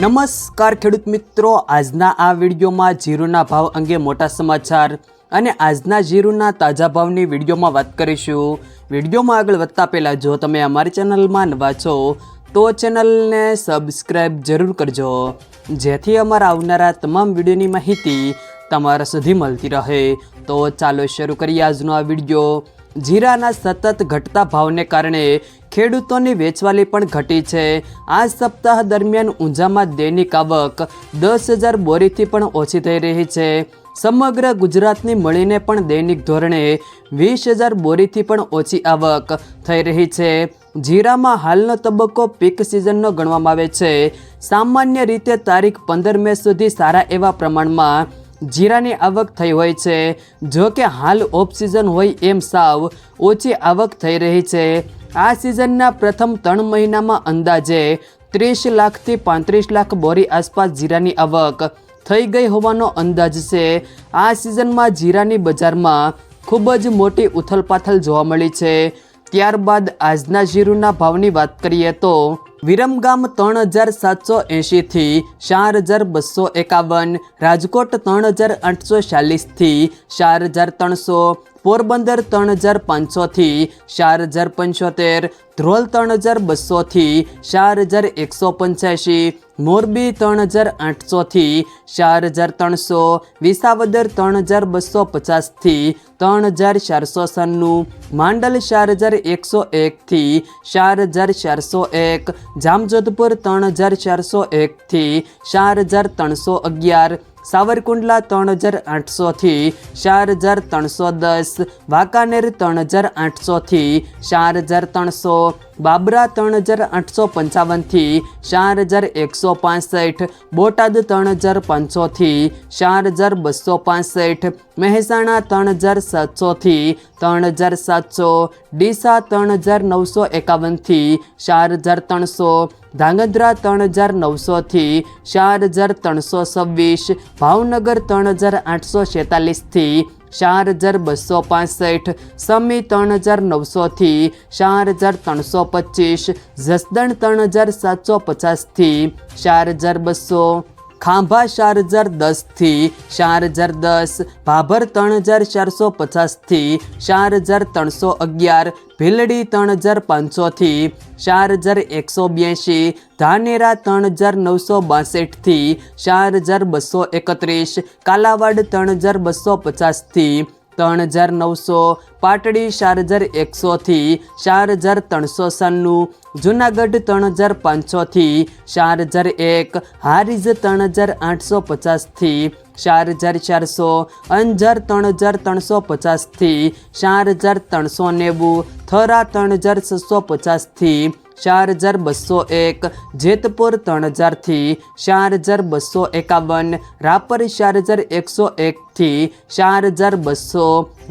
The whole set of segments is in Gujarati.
નમસ્કાર ખેડૂત મિત્રો, આજના આ વિડીયોમાં જીરુના ભાવ અંગે મોટા સમાચાર અને આજના જીરુના તાજા ભાવની વિડીયોમાં વાત કરીશું। વિડીયોમાં આગળ વધતા પહેલાં જો તમે અમારી ચેનલમાં નવા છો તો ચેનલને સબસ્ક્રાઈબ જરૂર કરજો, જેથી અમારા આવનારા તમામ વિડીયોની માહિતી તમારા સુધી મળતી રહે। તો ચાલો શરૂ કરીએ આજનો આ વિડીયો। જીરાના સતત ઘટતા ભાવને કારણે ખેડૂતોની વેચવાલી પણ ઘટી છે। આ સપ્તાહ દરમિયાન ઊંઝામાં દૈનિક આવક 10,000 બોરીથી પણ ઓછી થઈ રહી છે। સમગ્ર ગુજરાતની મળીને પણ દૈનિક ધોરણે 20,000 બોરીથી પણ ઓછી આવક થઈ રહી છે। જીરામાં હાલનો તબક્કો પીક સિઝનનો ગણવામાં આવે છે। સામાન્ય રીતે તારીખ 15 મે સુધી સારા એવા પ્રમાણમાં જીરાની આવક થઈ હોય છે, જો કે હાલ ઓફ સિઝન હોય એમ સાવ ઓછી આવક થઈ રહી છે। આ સિઝનના પ્રથમ 3 મહિનામાં અંદાજે 30 લાખથી 35 લાખ બોરી આસપાસ જીરાની આવક થઈ ગઈ હોવાનો અંદાજ છે। આ સિઝનમાં જીરાની બજારમાં ખૂબ જ મોટી ઉથલપાથલ જોવા મળી છે। ત્યારબાદ આજના જીરુના ભાવની વાત કરીએ તો વિરમગામ 3,780 થી 4,251, રાજકોટ 3,840 થી 4,300, પોરબંદર 3,500 થી 4,075, ધ્રોલ 3,200 થી 4,185, મોરબી 3,800 થી 4,300, વિસાવદર 3,250 થી 3,496, માંડલ 4,101 થી 4,401, જામજોધપુર 3,401 થી 4,311, સાવરકુંડલા 3,800 થી 4,310, વાંકાનેર 3,800 થી 4,300, બાબરા 3,855 થી 4,165, બોટાદ 3,500 થી 4,265, મહેસાણા 3,700 થી 4,700, ડીસા 3,951 થી 4,300, ધાંગધ્રા 3,900 થી 4,326, ભાવનગર 3,846 થી 4,265, સમી 3,900 થી 4,325, જસદણ 3,750 થી 4,200, ખાંભા 4,010 થી 4,010, ભાભર 3,450 થી 4,311, ભીલડી 3,500 થી 4,182, ધાનેરા 3,962 થી 4,231, કાલાવાડ 3,250 થી 3,900, પાટડી 4,100 થી 4,396, જુનાગઢ 3,500 થી 4,001, હારીજ 3,850 થી 4,400, અંજાર 3,350 થી 4,390, થરા 3,650 થી 4,201, જેતપુર 3,000 થી 4,251, રાપર 4,101 થી 4,200,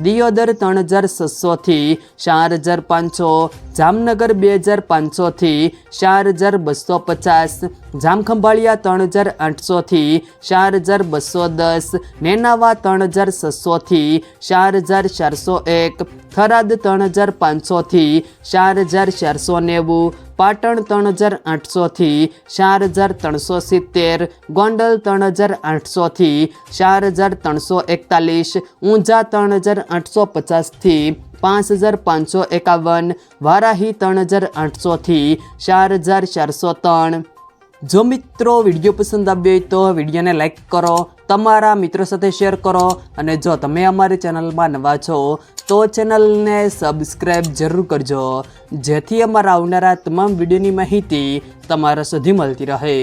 દિયોદર 3,600 થી 4,500, જામનગર 2,500 થી 4,250, જામખંભાળિયા 3,800 થી 4,210, નેનાવા 3,600 થી 4,401, થરાદ 3,500 થી 4,490, પાટણ 3,800 થી 4,370, ગોંડલ 3,800 થી 4,341, ઊંઝા 3,850 થી 5,551, વારાહી 3,800 થી 4,403। જો મિત્રો વિડીયો પસંદ આવ્યો હોય તો વિડીયોને લાઈક કરો, તમારા મિત્રો સાથે શેર કરો, અને જો તમે અમારી ચેનલમાં નવા છો તો ચેનલને સબસ્ક્રાઈબ જરૂર કરજો, જેથી અમારા આવનારા તમામ વિડીયોની માહિતી તમારા સુધી મળતી રહે।